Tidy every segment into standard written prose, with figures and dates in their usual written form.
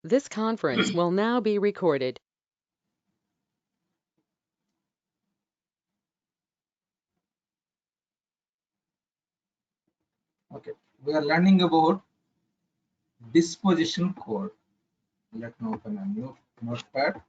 This conference will now be recorded. Okay, we are learning about disposition code. Let me open a new notepad.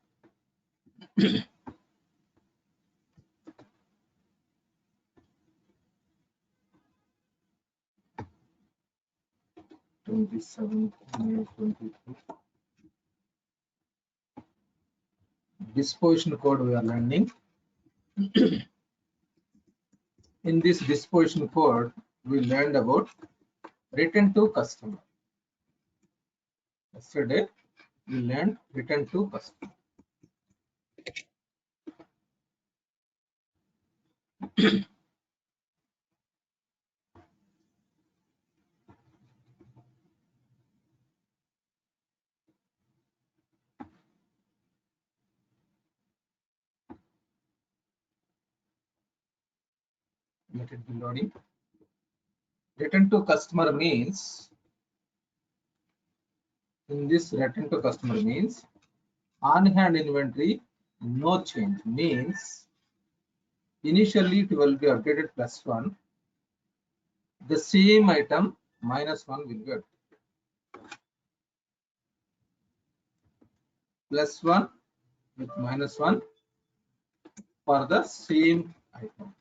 Disposition code we are learning. In this disposition code, we learned about return to customer. Yesterday, we learned return to customer. Let it be loading. Return to customer means, in this return to customer means, on hand inventory no change means initially it will be updated +1, the same item -1 will be updated. +1 with -1 for the same item.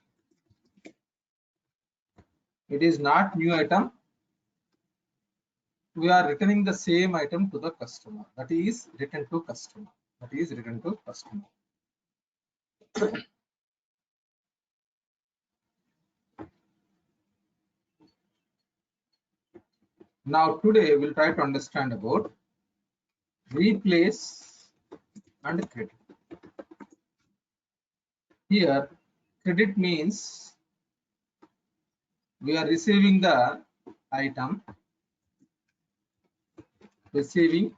It is not new item. We are returning the same item to the customer. That is return to customer. That is return to customer. Now today we'll try to understand about replace and credit. Here credit means we are receiving the item, receiving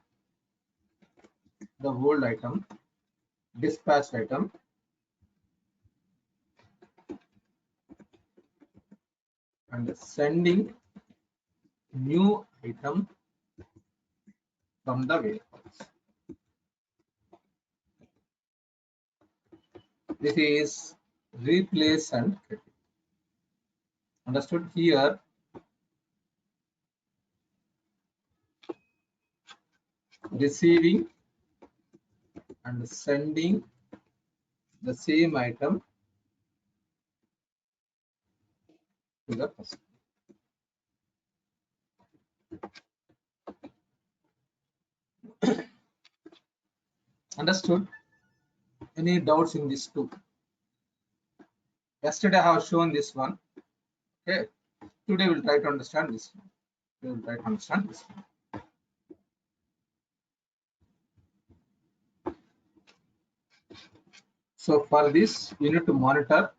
the old item, dispatched item, and sending new item from the warehouse. This is replace and credit. Understood? Here receiving and sending the same item to the customer. Understood? Any doubts in this too? Yesterday I have shown this one. Okay. Today we'll try to understand this one. We will try to understand this one. So for this, you need to monitor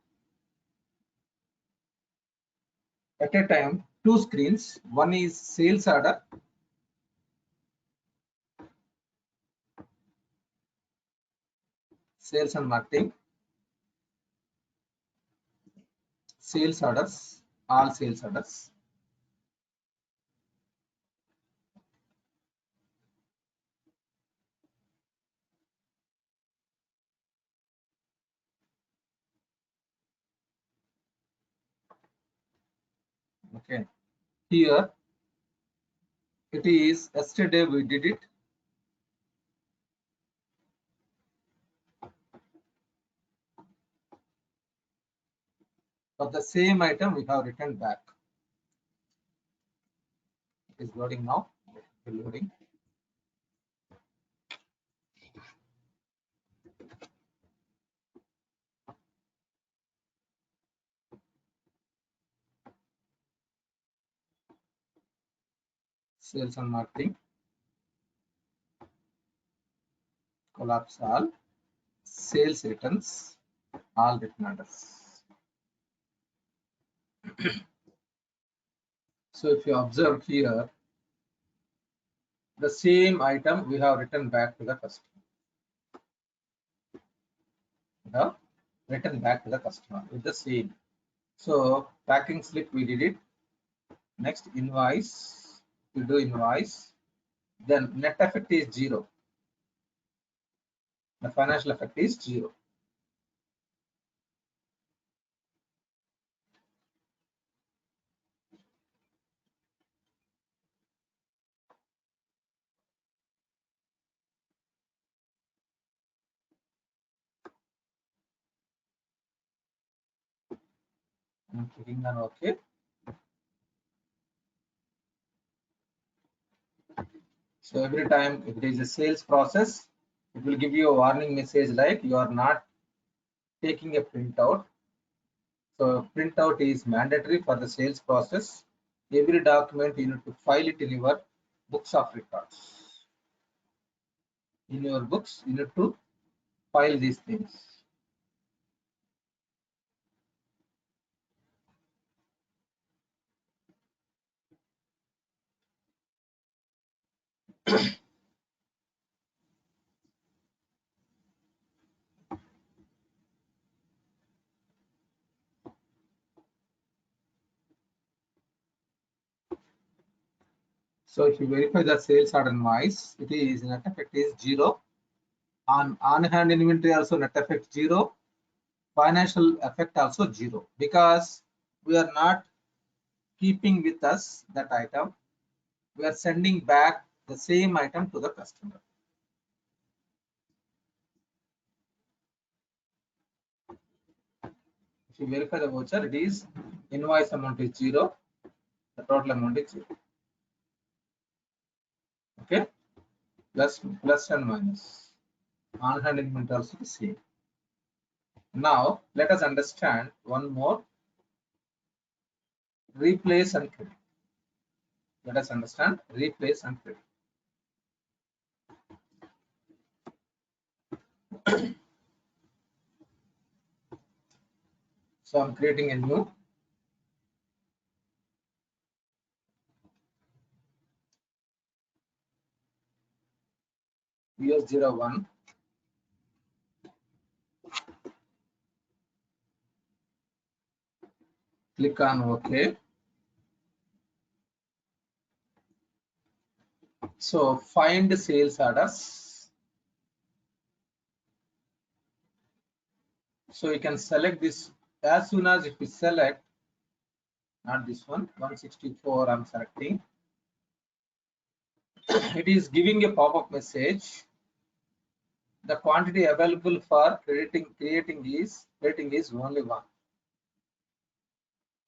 at a time two screens. One is sales order, sales and marketing, sales orders, all sales orders. Okay. Here it is yesterday we did it. For the same item we have returned back. It is loading now. Loading. Sales and marketing. Collapse all. Sales returns. All written orders. So if you observe here, the same item we have written back to the customer. We have written back to the customer with the same. So packing slip we did it. Next invoice, we do invoice. then net effect is 0. The financial effect is 0. I'm clicking on OK. So every time if it is a sales process, it will give you a warning message like you are not taking a printout. So printout is mandatory for the sales process. Every document you need to file it in your books of records. In your books, you need to file these things. So if you verify the sales order noise, it is net effect is 0. On hand inventory also net effect 0. Financial effect also 0 because we are not keeping with us that item. We are sending back the same item to the customer. If you verify the voucher, it is invoice amount is 0. The total amount is 0. Okay, plus and minus. On hand inventory also the same. Now let us understand one more. Replace and credit. Let us understand replace and credit. So I'm creating a new US01. Click on OK. So find sales orders. So you can select this as soon as if we select, not this one, 164 I'm selecting. It is giving a pop-up message. The quantity available for creating is only one.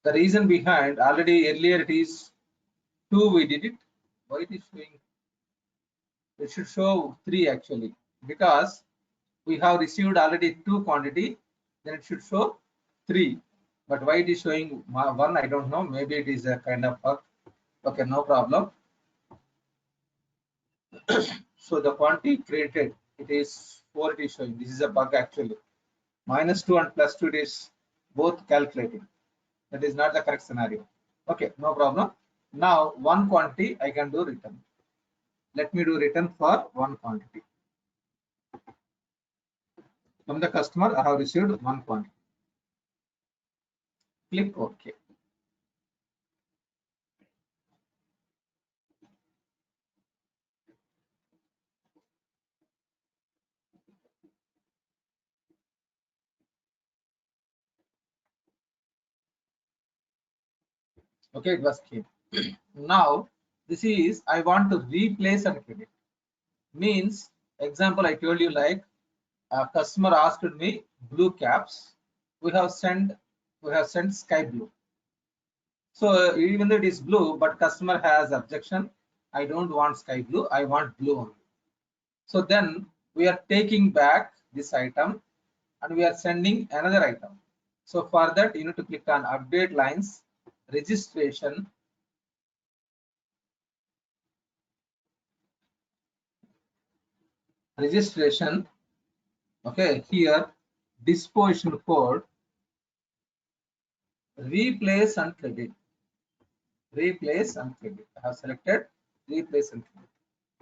The reason behind already earlier it is 2 we did it. Why it is showing? It should show 3 actually because we have received already 2 quantity, then it should show 3. But why it is showing 1, I don't know. Maybe it is a kind of bug. Okay, no problem. So the quantity created, it is 4 it is showing. This is a bug actually. -2 and +2 it is both calculating. That is not the correct scenario. Okay, no problem. Now one quantity I can do return. Let me do return for one quantity. From the customer, I have received one quantity. Click OK. Okay, it was clear. Now this is I want to replace and credit. Means example I told you like a customer asked me blue caps. We have sent sky blue. So even though it is blue, but customer has objection. I don't want sky blue. I want blue only. So then we are taking back this item and we are sending another item. So for that you need to click on update lines, registration, okay, here disposition code, replace and credit. Replace and credit. I have selected replace and credit.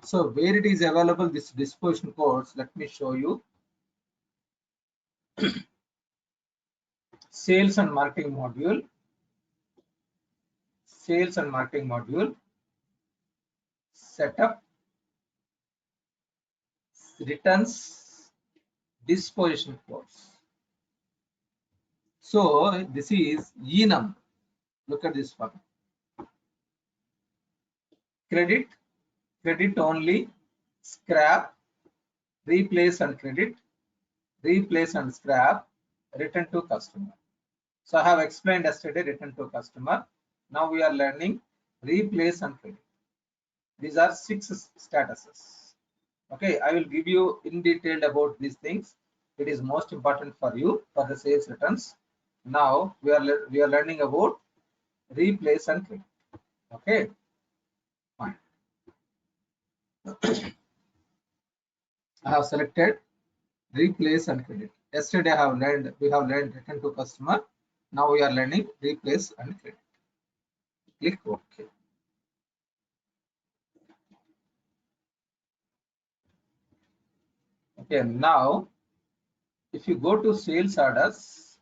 So where it is available, this disposition codes, let me show you. Sales and marketing module, setup, returns disposition codes. So this is enum. Look at this one. Credit, credit only, scrap, replace and credit, replace and scrap, return to customer. So I have explained yesterday return to customer. Now we are learning replace and credit. These are 6 statuses. Okay, I will give you in detail about these things. It is most important for you for the sales returns. Now we are learning about replace and credit. Okay, fine. I have selected replace and credit. Yesterday we have learned return to customer. Now we are learning replace and credit. Click OK. Okay, now if you go to sales orders,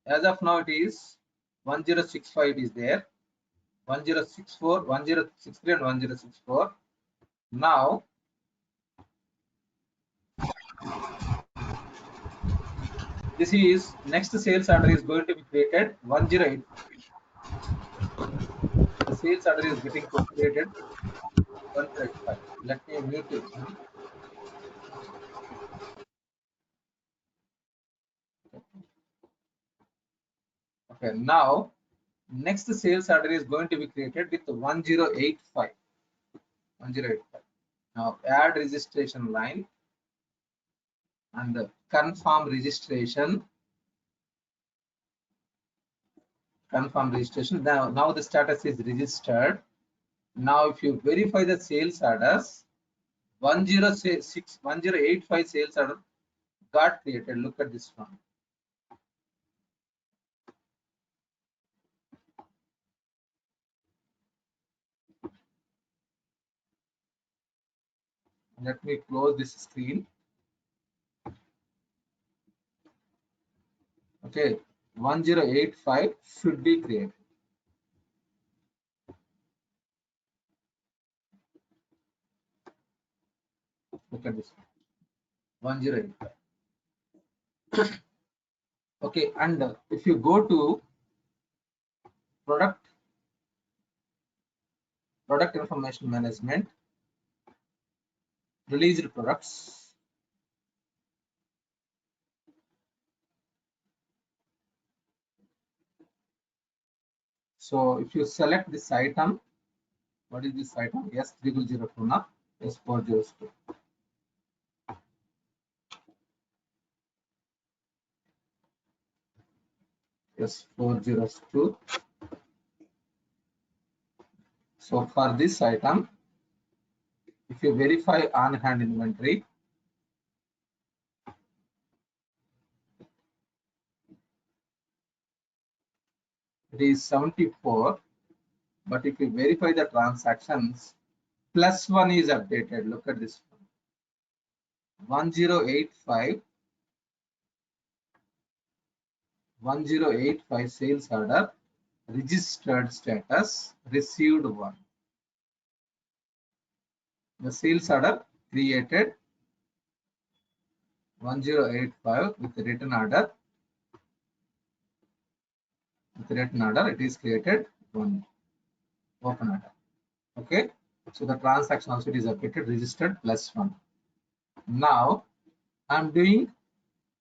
as of now it is 1065 is there, 1064, 1063 and 1064. Now this is next sales order is going to be created 108. The sales order is getting created 185. Let me mute it. Okay, now next sales order is going to be created with 1085. 1085. Now add registration line and confirm registration. Confirm registration. Now the status is registered. Now if you verify the sales orders, 1085 sales order got created. Look at this one. Let me close this screen. Okay, 1085 should be created. Look at this one. 1085. Okay, and if you go to product information management, released products, so if you select this item, what is this item? S3002 now, S402. S402. So for this item, if you verify on hand inventory, it is 74, but if you verify the transactions, +1 is updated. Look at this one. 1085 sales order, registered status, received 1. The sales order created 1085 with the written order. With written order, it is created 1 open order. Okay, so the transaction also is updated, registered +1. Now I'm doing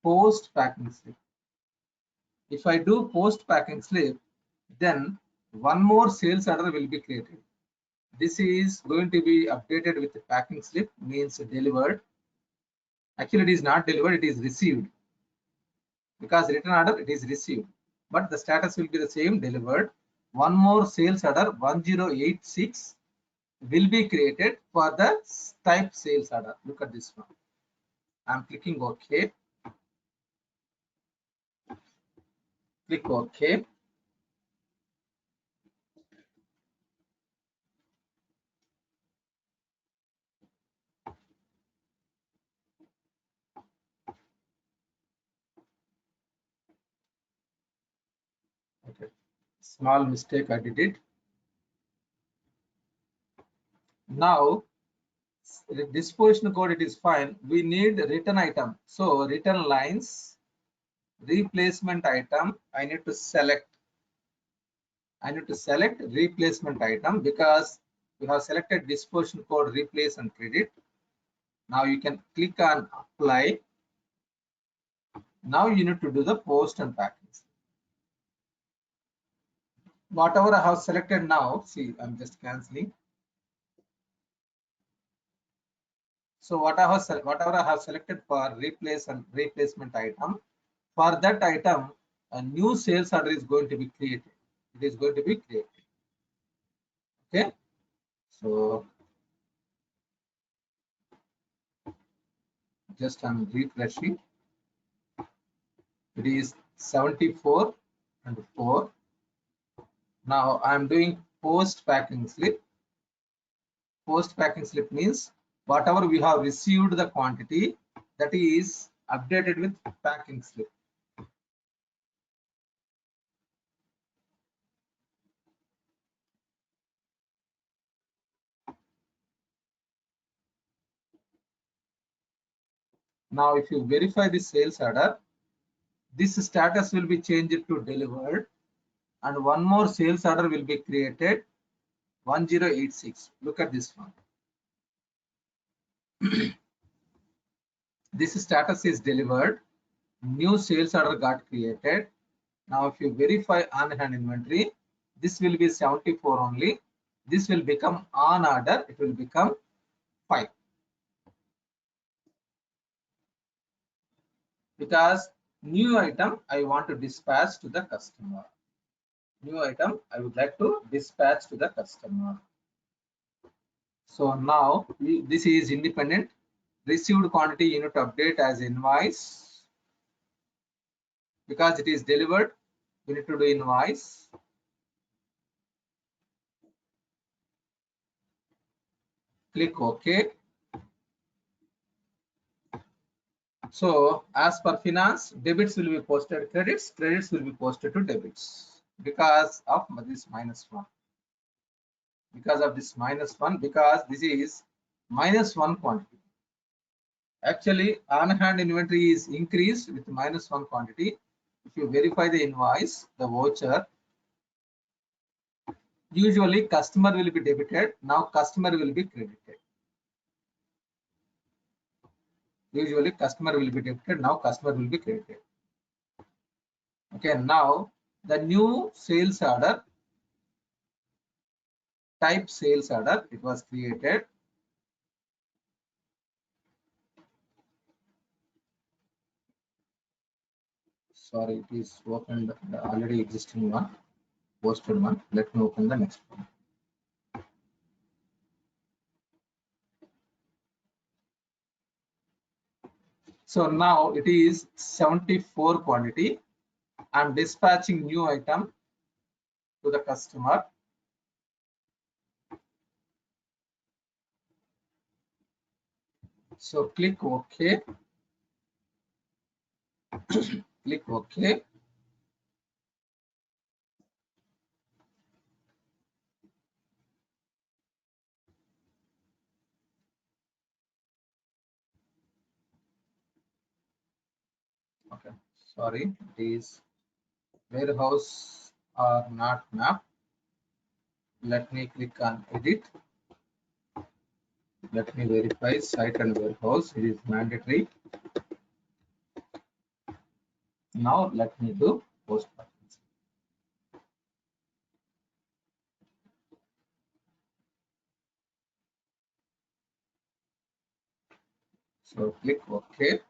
post packing slip. If I do post packing slip, then one more sales order will be created. This is going to be updated with the packing slip, means delivered. Actually, it is not delivered, it is received. Because written order, it is received. But the status will be the same, delivered. One more sales order, 1086, will be created for the type sales order. Look at this one. I'm clicking OK. Click OK. Okay. Small mistake I did it. Now disposition code, it is fine. We need return item. So return lines, replacement item. I need to select replacement item because we have selected disposition code, replace and credit. Now you can click on apply. Now you need to do the post and packing. Whatever I have selected now, see, I'm just cancelling. So whatever I have selected for replace and replacement item, for that item, a new sales order is going to be created. It is going to be created. Okay. So just I'm refreshing. It is 74 and 4. Now I'm doing post packing slip. Post packing slip means whatever we have received the quantity, that is updated with packing slip. Now if you verify the sales order, this status will be changed to delivered, and one more sales order will be created, 1086. Look at this one. This status is delivered, new sales order got created. Now if you verify on hand inventory, this will be 74 only. This will become on order, it will become 5. Because new item I want to dispatch to the customer. New item I would like to dispatch to the customer. So now this is independent. Received quantity you need to update as invoice. Because it is delivered, we need to do invoice. Click OK. So as per finance, debits will be posted credits, credits will be posted to debits because of this -1. Because of this -1, because this is -1 quantity. Actually, on hand inventory is increased with -1 quantity. If you verify the invoice, the voucher, usually customer will be debited. Now customer will be credited. Usually customer will be debited. Now customer will be credited. Okay, now the new sales order, type sales order, it was created. Sorry, it is opened the already existing one, posted one. Let me open the next one. So now it is 74 quantity. I'm dispatching new item to the customer. So click OK. Click OK. Okay, sorry, it is warehouse or not map. Let me click on edit. Let me verify site and warehouse. It is mandatory. Now let me do post packing. So click OK.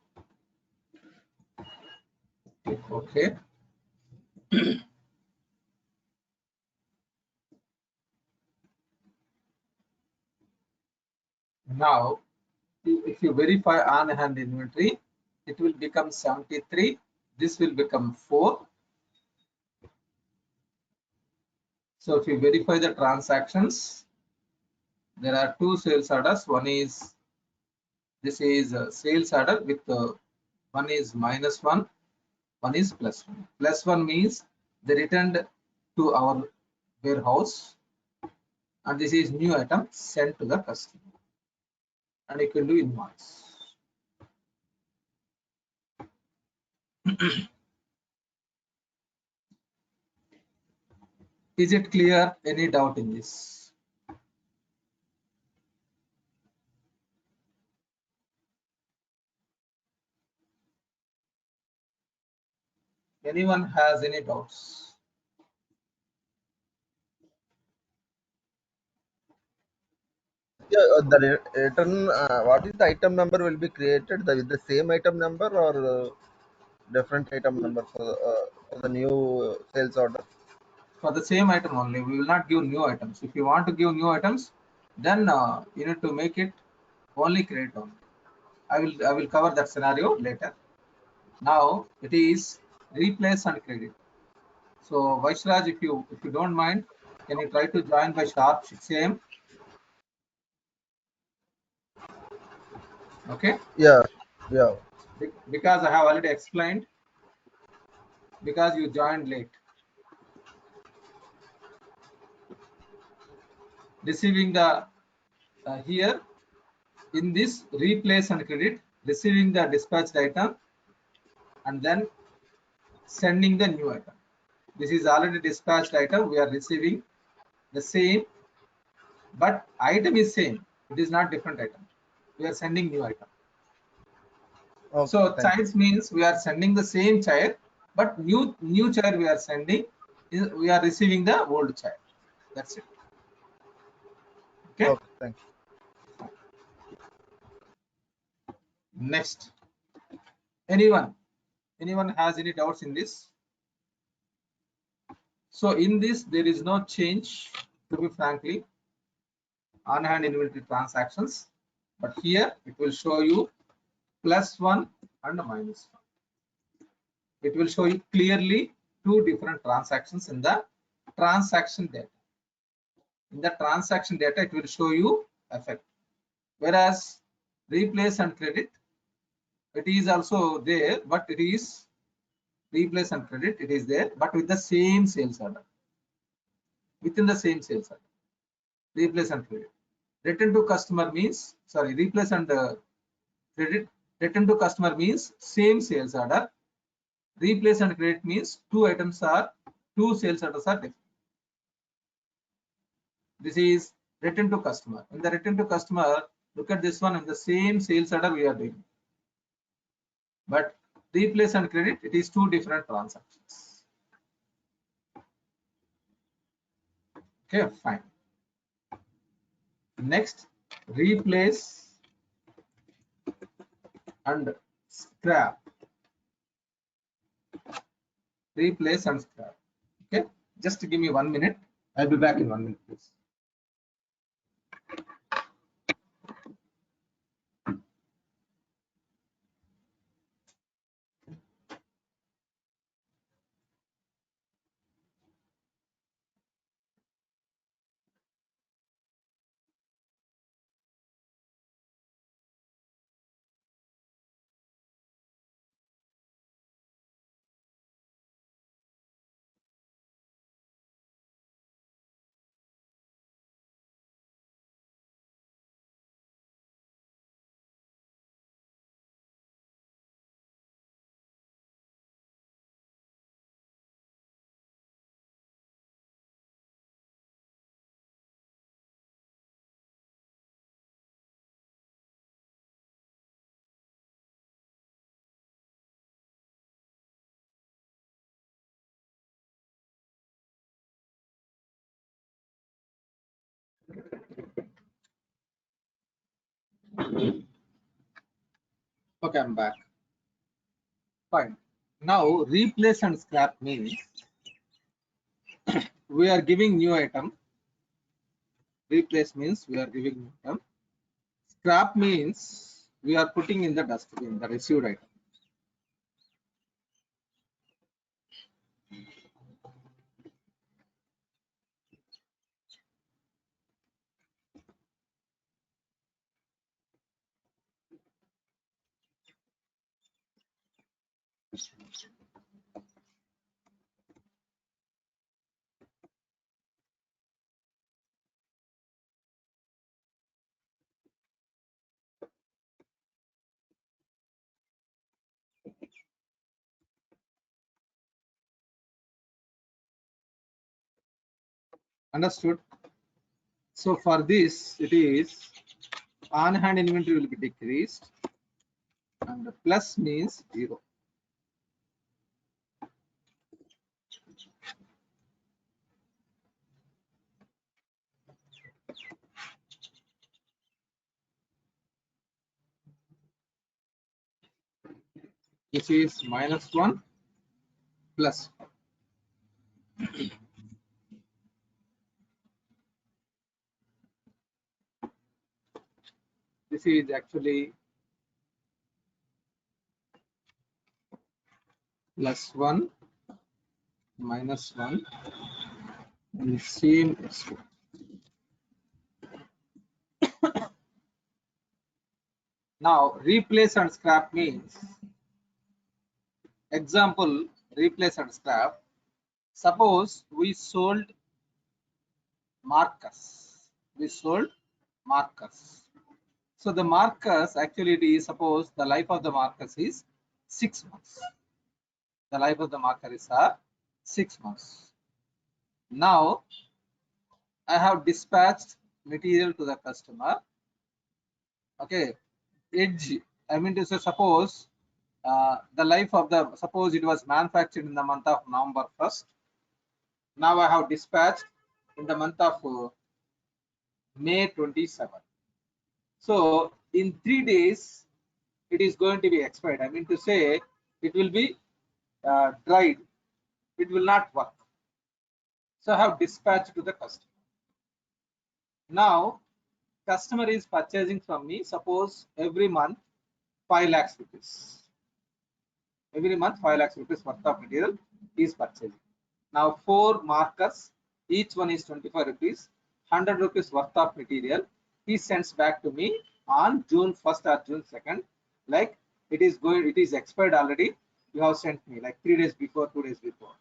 Click OK. Now, if you verify on hand inventory, it will become 73. This will become 4. So if you verify the transactions, there are 2 sales orders. One is, this is a sales order with one is -1, one is +1. +1 means they returned to our warehouse, and this is new item sent to the customer. and you can do invoice. Is it clear? Any doubt in this? Anyone has any doubts? Yeah, return. What is the item number will be created? With the same item number or different item number for the new sales order? For the same item only. We will not give new items. If you want to give new items, then you need to make it only credit only. I will cover that scenario later. Now it is replace and credit. So Vaishraj, if you don't mind, can you try to join by sharp 6 a.m.? Okay. Yeah, yeah. Because I have already explained, because you joined late. Receiving the here in this replace and credit, receiving the dispatched item and then sending the new item. This is already dispatched item. We are receiving the same, but item is same. It is not different item. We are sending new item. Okay, so child means we are sending the same child, but new child we are sending. We are receiving the old child. That's it. Okay. Okay, thank you. Next, anyone has any doubts in this? So in this there is no change, to be frankly, on hand inventory transactions, but here it will show you +1 and -1. It will show you clearly two different transactions in the transaction data. In the transaction data, it will show you effect. Whereas replace and credit, it is also there, but it is replace and credit, it is there, but with the same sales order. Within the same sales order. Replace and credit. Return to customer means, sorry, replace and credit. Return to customer means same sales order. Replace and credit means two sales orders are different. This is return to customer. In the return to customer, look at this one, in the same sales order we are doing. But replace and credit, it is two different transactions. Okay, fine. Next, replace and scrap. Replace and scrap. Okay, just give me 1 minute. I'll be back in 1 minute, please. Okay, I'm back. Fine. Now, replace and scrap means we are giving new item. Replace means we are giving new item. Scrap means we are putting in the dustbin, the received item. Understood? So for this, it is on-hand inventory will be decreased, and the plus means 0. This is -1 plus. This is actually +1 -1 and same S2. Now replace and scrap means, example, replace and scrap. Suppose we sold markers. We sold markers. So the markers actually it is, suppose the life of the markers is 6 months. The life of the marker is 6 months. Now I have dispatched material to the customer. Okay, edge. I mean to say, suppose the life of the, suppose it was manufactured in the month of November 1st. Now I have dispatched in the month of May 27th. So in 3 days it is going to be expired. I mean to say it will be dried. It will not work. So I have dispatched to the customer. Now customer is purchasing from me, suppose every month 5 lakhs rupees. Every month 5 lakhs rupees worth of material is purchasing. Now 4 markers, each one is 25 rupees, 100 rupees worth of material he sends back to me on June 1st or June 2nd. Like it is expired already. You have sent me like 3 days before, 2 days before.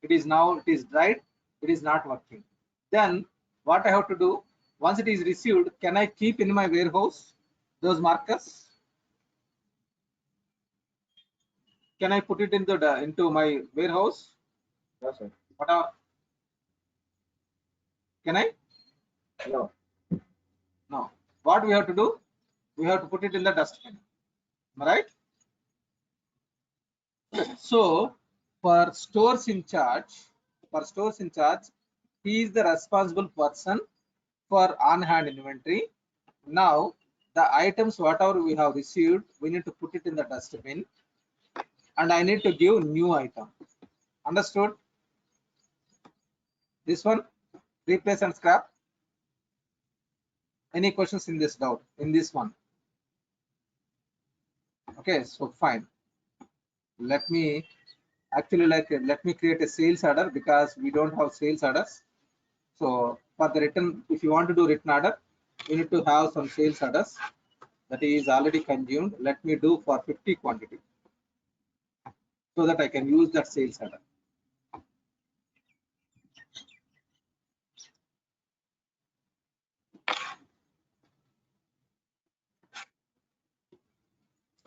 It is now, it is dried, it is not working. Then what I have to do, once it is received, can I keep in my warehouse those markers? Can I put it into my warehouse? Yes, sir. Whatever. Can I? No. No. What we have to do? We have to put it in the dustbin. Am I right? So for stores in charge, he is the responsible person for on-hand inventory. Now the items whatever we have received, we need to put it in the dustbin, and I need to give new item. Understood? This one, replace and scrap. Any questions in this doubt in this one? Okay, so fine. Let me actually let me create a sales order because we don't have sales orders. So for the written, if you want to do written order, you need to have some sales orders that is already consumed. Let me do for 50 quantity so that I can use that sales order.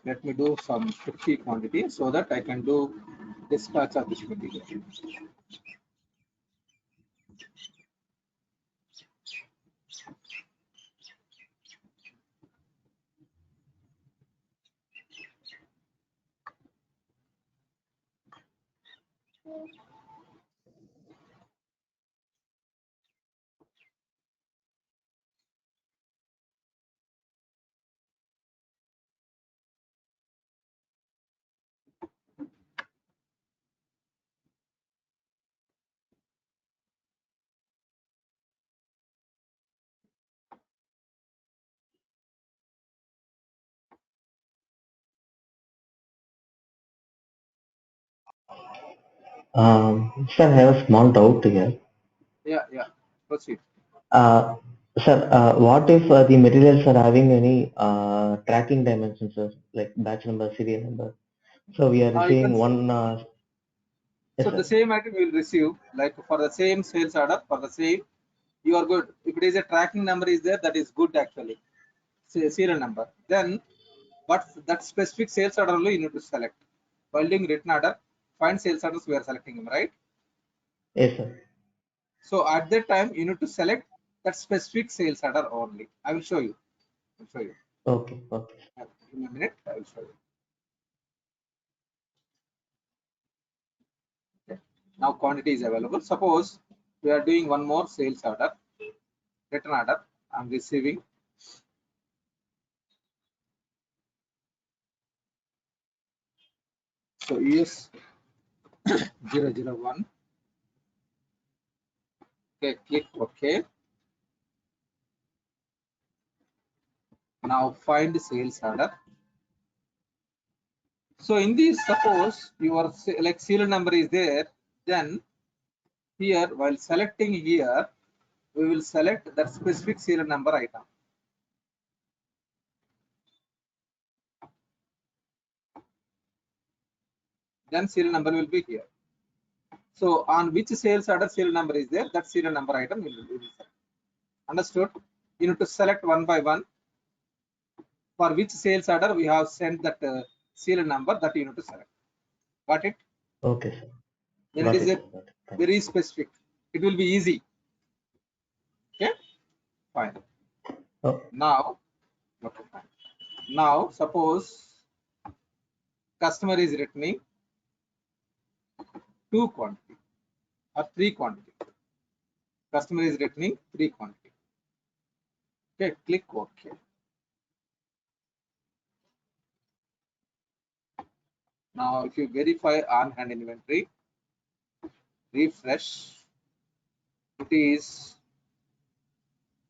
Let me do some 50 quantity so that I can do dispatch of this material. Sir, I have a small doubt here. Yeah, proceed. Uh, Sir, what if the materials are having any tracking dimensions, sir, like batch number, serial number? So we are You can, receiving one. so Yes, the sir. same item you will receive like for the same sales order for the same, you are good. If it is a tracking number is there, that is good actually. Say serial number. Then but that specific sales order only you need to select. While doing written order, find sales orders we are selecting them, right? Yes, sir. So at that time, you need to select that specific sales order only. I will show you. I'll show you. Okay. Okay. In a minute, I will show you. Okay. Now quantity is available. Suppose we are doing one more sales order, return order. I'm receiving. So US 001. Okay, click OK. Now find sales order. So in this, suppose your like serial number is there, then here while selecting here, we will select that specific serial number item. Then serial number will be here. So on which sales order serial number is there, that serial number item will be select. Understood? You need to select one by one. For which sales order we have sent that serial number that you need to select. Got it? Okay, sir. Then Got it is it, a sir. Got it. Thank very specific. It will be easy. Okay, fine. Oh, Now, okay, fine. Now suppose customer is returning 2 quantity or 3 quantity. Customer is returning 3 quantity. Okay, click OK. Now, if you verify on hand inventory, refresh, it is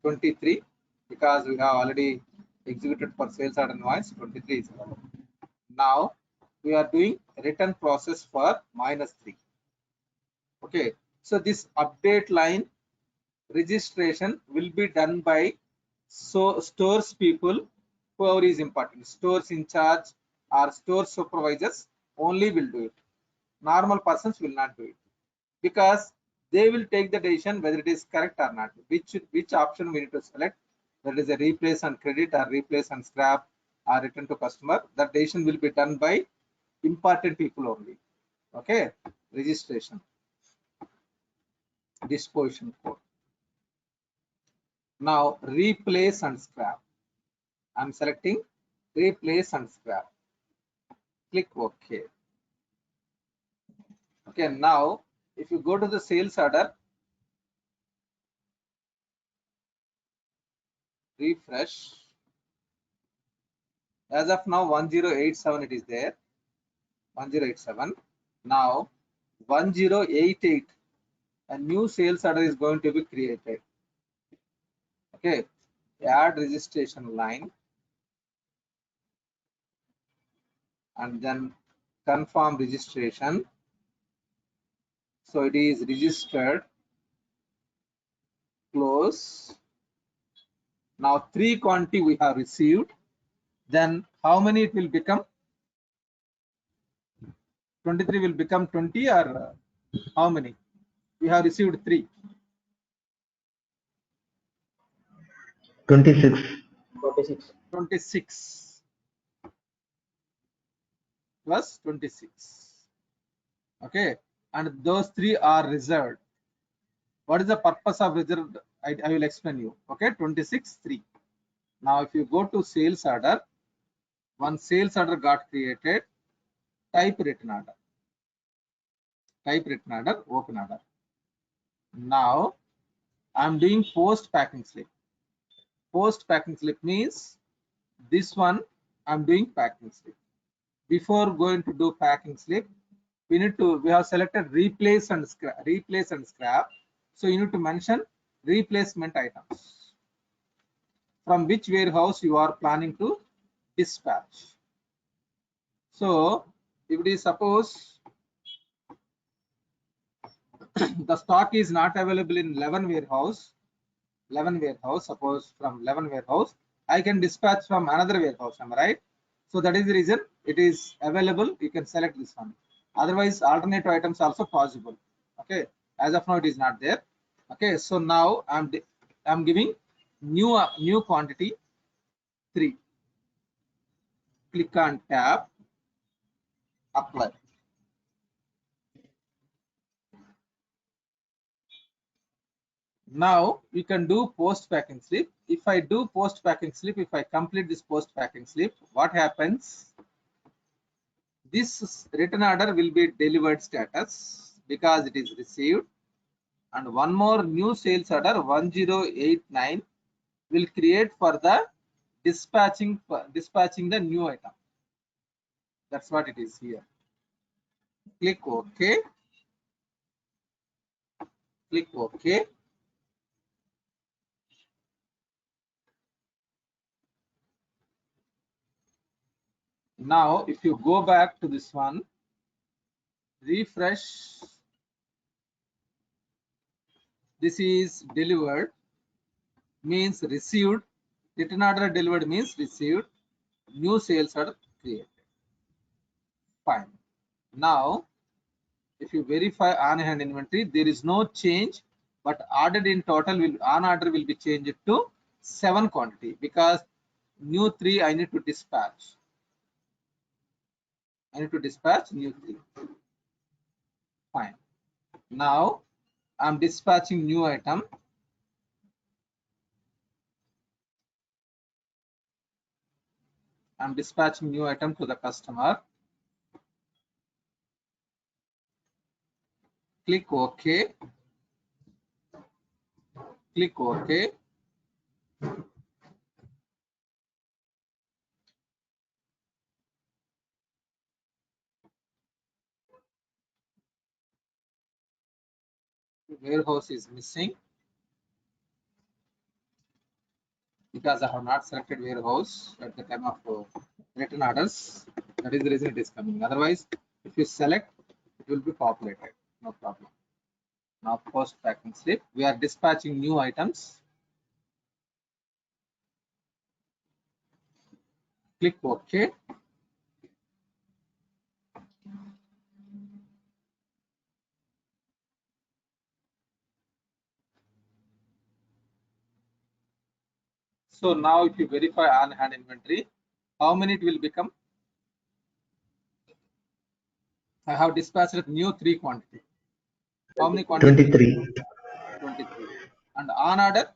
23 because we have already executed for sales order invoice. 23 is available. Now we are doing return process for -3. Okay, so this update line registration will be done by stores people, whoever is important, stores in charge or store supervisors only will do it. Normal persons will not do it because they will take the decision whether it is correct or not. Which option we need to select, whether it is a replace and credit or replace and scrap or return to customer. That decision will be done by important people only. Okay, registration, disposition code. Now replace and scrap. I'm selecting replace and scrap. Click OK. Okay, now if you go to the sales order, refresh. As of now 1087 it is there. 1087. Now 1088, a new sales order is going to be created. Okay, add registration line and then confirm registration. So it is registered, close. Now 3 quantity we have received. Then how many it will become? 23 will become 20 or how many? We have received 3. 26. 26 plus 26. Okay, and those 3 are reserved. What is the purpose of reserved? I will explain you. Okay, 26 3. Now if you go to sales order, one sales order got created. Type return order. Type return order, open order. Now I'm doing post packing slip. Post packing slip means this one I'm doing packing slip. Before going to do packing slip, we have selected replace and scrap. So you need to mention replacement items. From which warehouse you are planning to dispatch. So if it is suppose the stock is not available in 11 warehouse, suppose from 11 warehouse, I can dispatch from another warehouse, am I right? So that is the reason it is available. You can select this one. Otherwise, alternative items also possible. Okay, as of now it is not there. Okay, so now I'm giving new quantity 3. Click on tab, apply. Now we can do post packing slip. If I do post packing slip, if I complete this post packing slip, what happens? This written order will be delivered status because it is received, and one more new sales order 1089 will create for the dispatching the new item. That's what it is here. Click OK. Click OK. Now, if you go back to this one, refresh. This is delivered, means received. Written order delivered means received. New sales order created. Fine. Now, if you verify on hand inventory, there is no change, but ordered in total will on order will be changed to 7 quantity because new 3 I need to dispatch. I need to dispatch new 3. Fine. Now I'm dispatching new item. I'm dispatching new item to the customer. Click OK. Click OK. Warehouse is missing because I have not selected warehouse at the time of written orders. That is the reason it is coming. Otherwise, if you select, it will be populated. No problem. Now post packing slip. We are dispatching new items. Click OK. So now if you verify on hand inventory, how many it will become? I have dispatched new 3 quantity. How many quantity? 23. 23. And on order?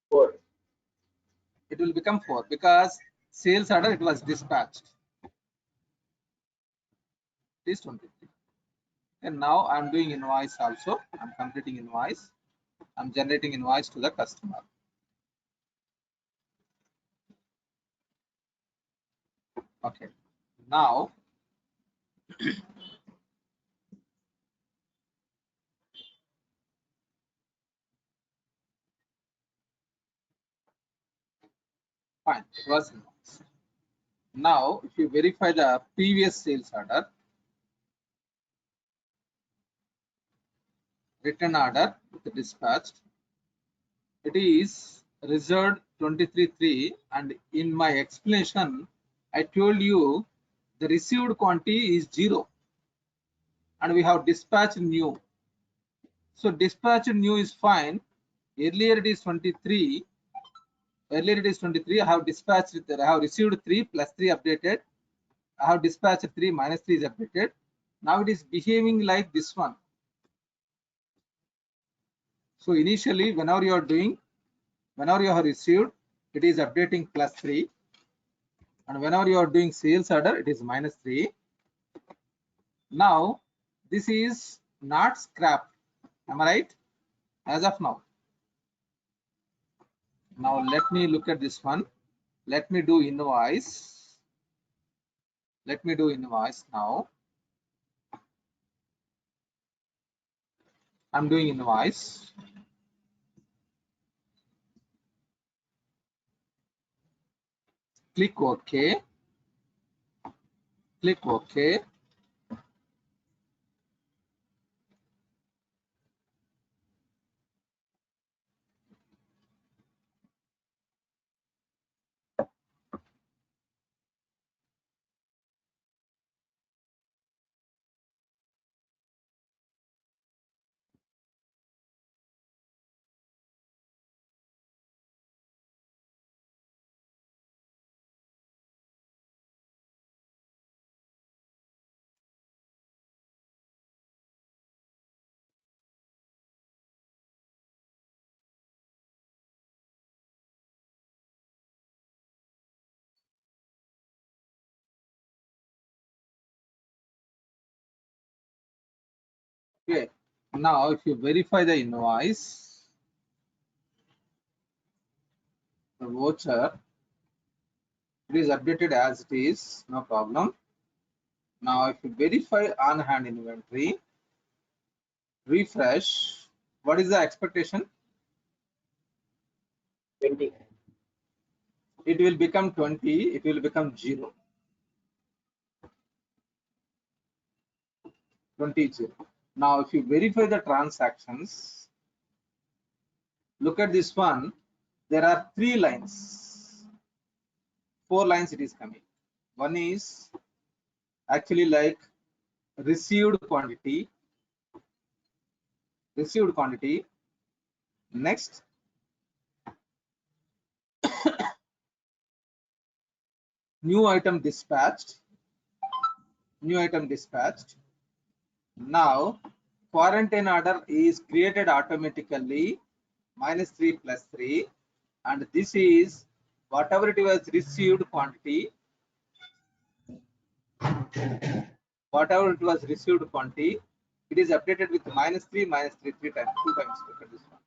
4. It will become 4 because sales order it was dispatched. It is 23. And now I'm doing invoice also. I'm completing invoice. I'm generating invoice to the customer. Okay. Now fine, it was invoiced. Now if you verify the previous sales order, written order with dispatched, it is reserved 23.3, and in my explanation I told you the received quantity is 0 and we have dispatched new. So dispatched new is fine. Earlier it is 23. Earlier it is 23. I have dispatched it. I have received 3 plus 3 updated. I have dispatched 3 minus 3 is updated. Now it is behaving like this one. So initially, whenever you are doing, whenever you have received, it is updating plus 3. And whenever you are doing sales order, it is minus 3. Now, this is not scrapped. Am I right? As of now. Now, let me look at this one. Let me do invoice. Let me do invoice now. I'm doing invoice. Click OK. Click OK. Okay. Now, if you verify the invoice, the voucher, it is updated as it is, no problem. Now, if you verify on-hand inventory, refresh, what is the expectation? 20. It will become 20, it will become 0. 20, 0. Now, if you verify the transactions, look at this one. There are 3 lines, 4 lines it is coming. One is actually like received quantity. Next, new item dispatched. Now, quarantine order is created automatically -3 + 3, and this is whatever it was received quantity. It is updated with -3 -3 3 times, 2 times. Look at this one.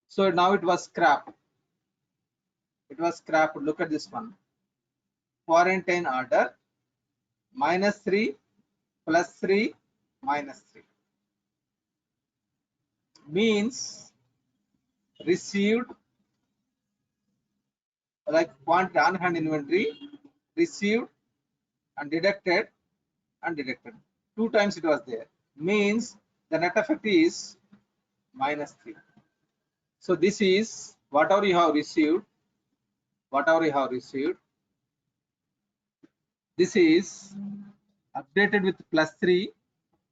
So now it was scrapped. Look at this one. Quarantine order -3 + 3 -3 means received, like quantity on hand inventory, received and deducted. 2 times it was there, means the net effect is -3. So this is whatever you have received. This is updated with +3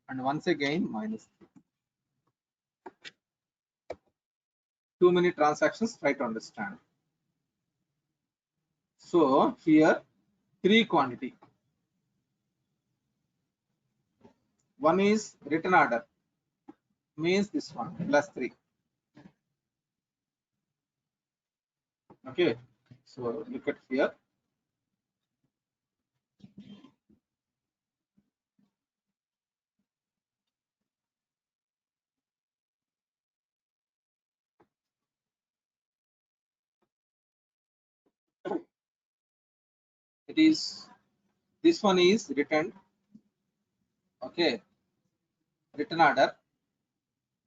and once again -3. Too many transactions, try to understand. So here 3 quantity. One is written order, means this one +3. Okay, so look at here. It is, this one is written, okay, written order,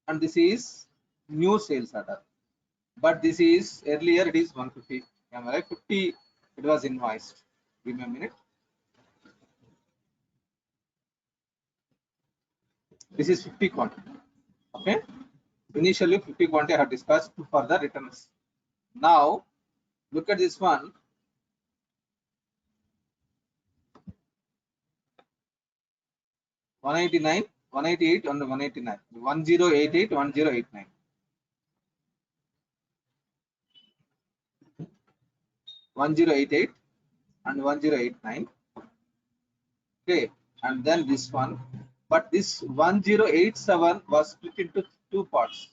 and this is new sales order. But this is earlier it is 150. Am I right? 50 it was invoiced. Give me a minute. This is 50 quantity. Okay. Initially 50 quantity I have dispatched for the returns. Now look at this one. 189, 188 and 189. 1088, 1089. 1088 and 1089. Okay, and then this one, but this 1087 was split into 2 parts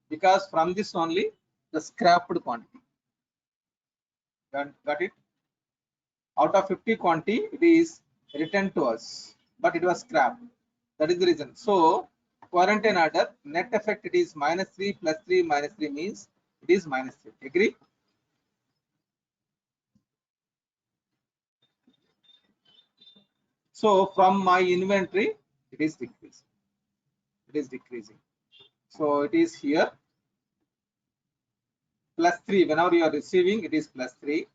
because from this only the scrapped quantity. Got it? Out of 50 quantity, it is returned to us, but it was scrapped. That is the reason. So quarantine order net effect, it is -3 + 3 -3 means it is -3. Agree? So from my inventory, it is decreasing. So it is here +3. Whenever you are receiving, it is +3,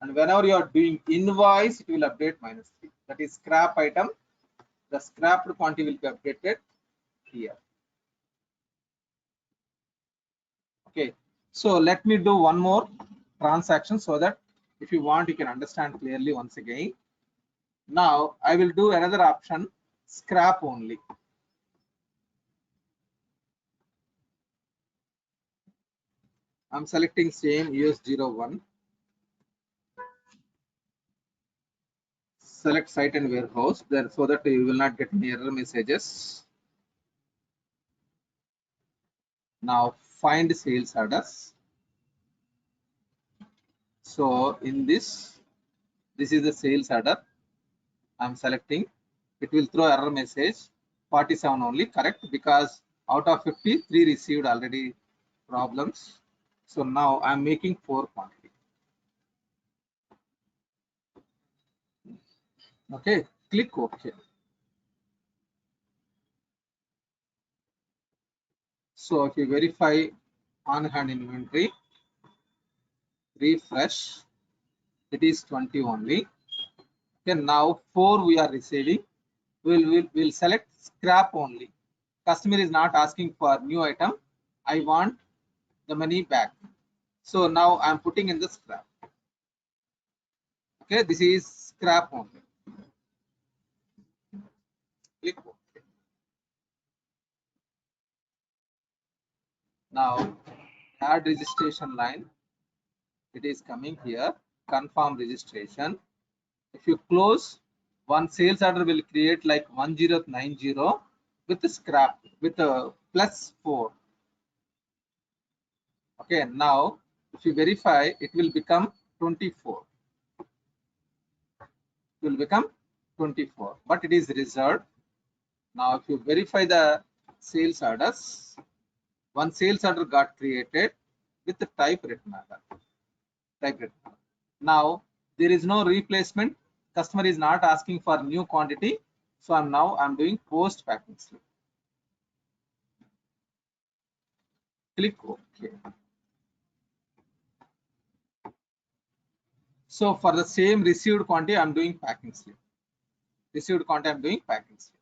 and whenever you are doing invoice, it will update -3. That is scrap item. The scrapped quantity will be updated here. Okay. So let me do one more transaction so that if you want, you can understand clearly once again. Now I will do another option, scrap only. I'm selecting same US01. Select site and warehouse there so that you will not get any error messages. Now find sales orders. So in this This is the sales order. I'm selecting. It will throw error message. 47 only, correct, because out of 50, 3 received already problems. So now I'm making 4 quantity. Okay, click OK. So if you verify on hand inventory, refresh, it is 20 only. Okay, now 4 we are receiving. We'll select scrap only. Customer is not asking for new item. I want the money back. So now I'm putting in the scrap. Okay, this is scrap only. Click OK. Now add registration line. It is coming here. Confirm registration. If you close, one sales order will create like 1090 with the scrap with a +4. Okay, now if you verify, it will become 24. It will become 24, but it is reserved. Now if you verify the sales orders, one sales order got created with the type written order. Now there is no replacement. Customer is not asking for new quantity. So I'm doing post packing slip. Click OK. So for the same received quantity, I'm doing packing slip. Received quantity, I'm doing packing slip.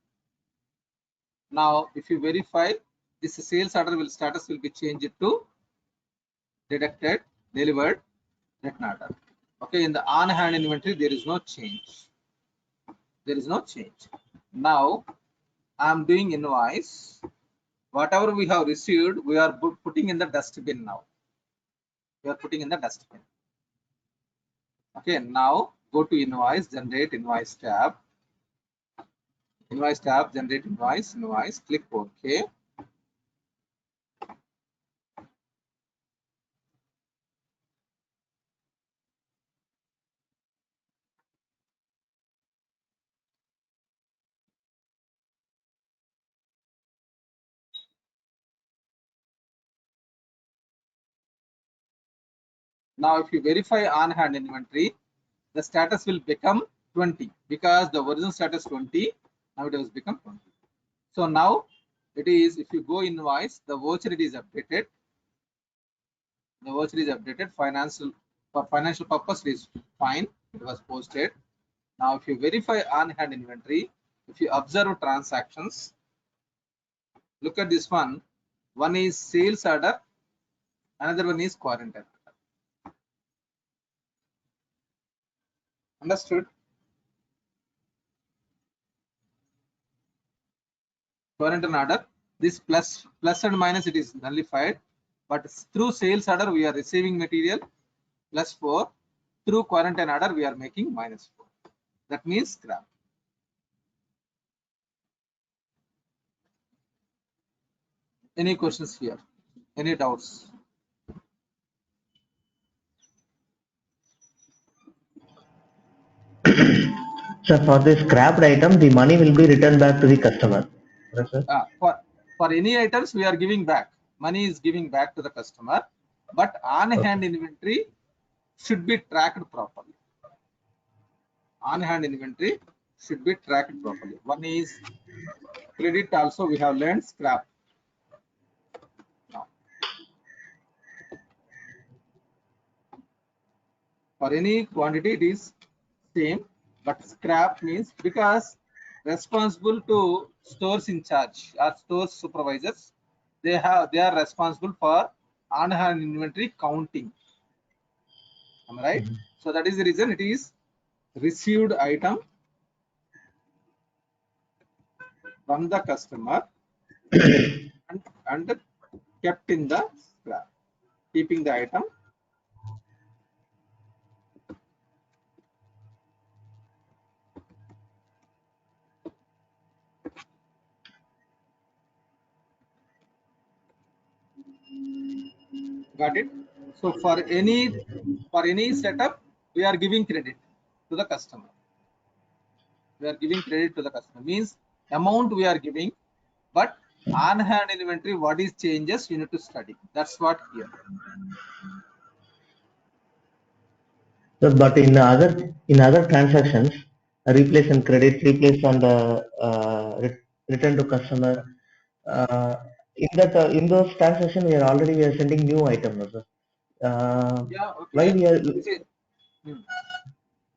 Now if you verify, this sales order will status will be changed to deducted, delivered, written order. Okay, in the on hand inventory, there is no change. There is no change. Now I'm doing invoice. Whatever we have received, we are putting in the dustbin now. We are putting in the dustbin. Okay, now go to invoice, generate invoice tab. Invoice tab, generate invoice, click OK. Now if you verify on hand inventory, the status will become 20 because the original status 20, now it has become 20. So now it is, if you go invoice, the voucher it is updated. The voucher is updated. For financial purpose it is fine. It was posted. Now if you verify on hand inventory, if you observe transactions, look at this one. One is sales order, another one is quarantine order. Understood? Quarantine order, this plus and minus it is nullified, but through sales order we are receiving material +4, through quarantine order we are making -4. That means scrap. Any questions here? Any doubts? So for this scrapped item, the money will be returned back to the customer. Yes, sir. For any items we are giving back. Money is giving back to the customer, but on hand inventory should be tracked properly. On hand inventory should be tracked properly. One is credit, also we have learned scrap. Now, for any quantity it is same, but scrap means because responsible to stores in charge or stores supervisors, they are responsible for on hand inventory counting. Am I right? So that is the reason it is received item from the customer and kept in the scrap, keeping the item. Got it? So for any setup, we are giving credit. to the customer. We are giving credit to the customer means amount we are giving, but on hand inventory, what is changes you need to study. That's what here. So, but in other transactions, replace and credit, replace and return to customer. In those transactions, we are sending new items. Yeah, Why okay. we are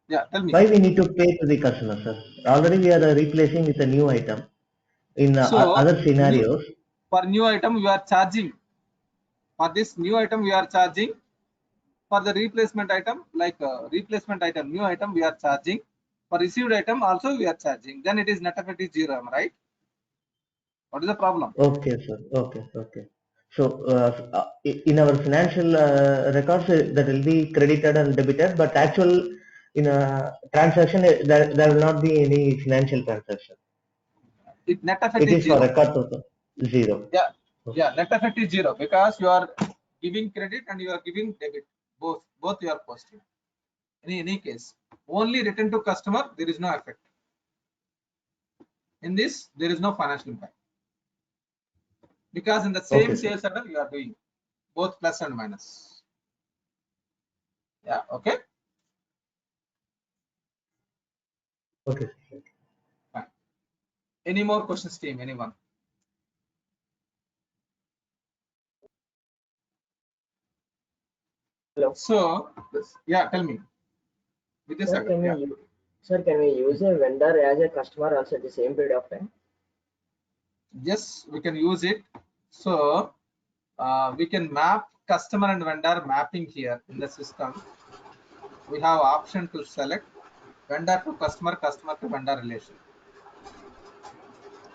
Yeah, tell me. why we need to pay to the customer, sir? Already we are replacing with a new item. In So other scenarios, for new item we are charging. For this new item we are charging. For the replacement item, like replacement item, new item we are charging. For received item also we are charging. Then it is net effect is 0, am I right? What is the problem? okay, sir. Okay. So in our financial records, that will be credited and debited, but actual in a transaction, there will not be any financial transaction. It net effect It is is for 0. record purpose, 0. Yeah, Okay. yeah, net effect is 0 because you are giving credit and you are giving debit. Both you are posting. In any case, only return to customer, there is no effect. In this, there is no financial impact because in the same Okay, sir. sales order you are doing both plus and minus. Yeah, okay. Okay. Fine. Any more questions, team? Anyone? Hello. So, yeah, tell me. With this, Sir, can yeah. we use a vendor as a customer also at the same period of time? Yes, we can use it. So, we can map customer and vendor mapping here in the system. We have option to select vendor to customer, customer to vendor relation.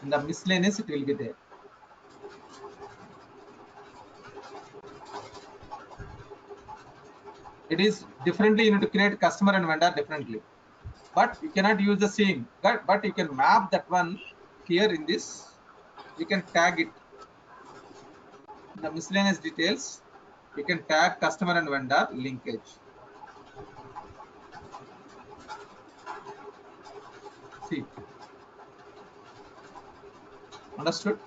In the miscellaneous, it will be there. It is differently, you need to create customer and vendor differently. But you cannot use the same. But you can map that one here in this. You can tag it. In the miscellaneous details, you can tag customer and vendor linkage. See. Understood?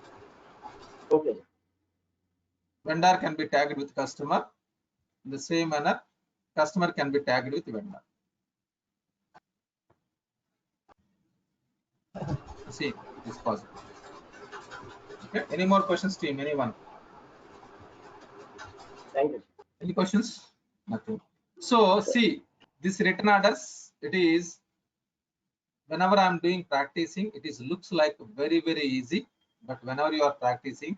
Okay. Vendor can be tagged with customer. In the same manner, customer can be tagged with vendor. See, it's possible. Okay. Any more questions, team? Anyone? Thank you. Any questions? Nothing. So see, this written orders, it is whenever I'm doing practicing, it is looks like very easy, but whenever you are practicing,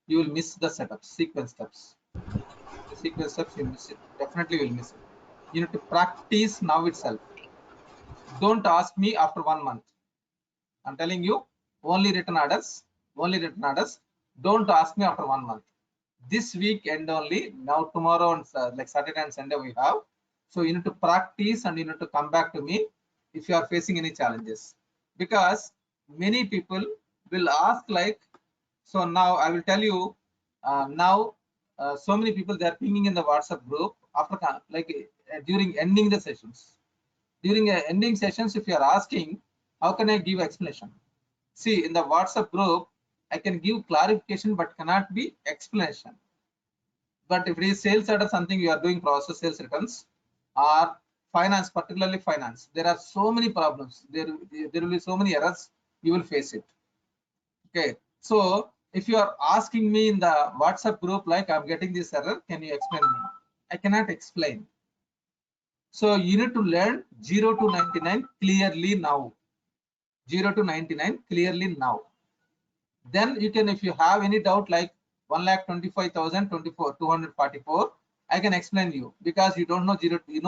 you will miss the setups, sequence steps. The sequence steps you miss it. Definitely will miss it. You need to practice now itself. Don't ask me after 1 month. I'm telling you, only written orders. Don't ask me after 1 month. This week end only. Now tomorrow and like Saturday and Sunday we have. So you need to practice and you need to come back to me if you are facing any challenges, because many people will ask like, so now I will tell you so many people, they are pinging in the WhatsApp group after during ending the sessions. During ending sessions, if you are asking, how can I give explanation? See, in the WhatsApp group, I can give clarification but cannot be explanation. But if it is sales order, something you are doing process sales returns or finance, particularly finance, there are so many problems. There will be so many errors, you will face it. Okay. So if you are asking me in the WhatsApp group, like I'm getting this error, can you explain me? I cannot explain. So you need to learn 0 to 99 clearly now. 0 to 99 clearly now. Then you can, if you have any doubt like 1,25,024, I can explain you, because you don't know 0 to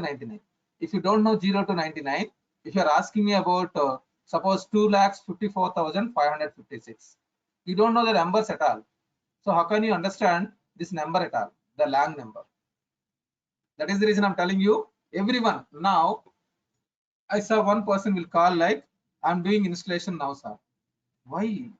99. If you don't know 0 to 99, if you are asking me about suppose 2,54,556, you don't know the numbers at all. So how can you understand this number at all, the long number? That is the reason I'm telling you, everyone. Now I saw one person will call like, I'm doing installation now, sir. Why?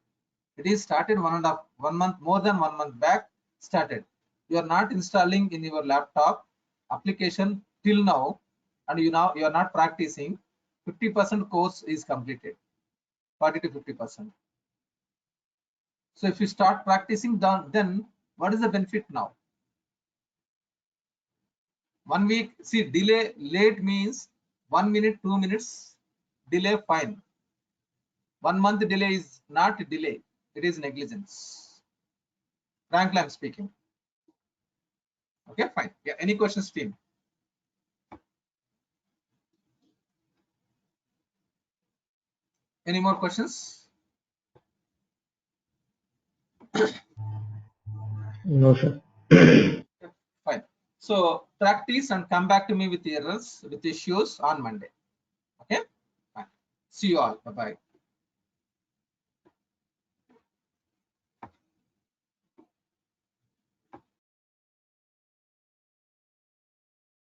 It is started 1 month, more than 1 month back started. You are not installing in your laptop application till now. and you are not practicing, 50% course is completed, 40 to 50%. So if you start practicing, then what is the benefit now? 1 week, see, delay, late means 1 minute, 2 minutes delay, fine. 1 month delay is not delay, it is negligence. Frankly, I'm speaking. Okay, fine. Yeah, any questions, team? Any more questions? No, sir. Fine. So practice and come back to me with errors, with issues on Monday. Okay. Fine. See you all. Bye bye.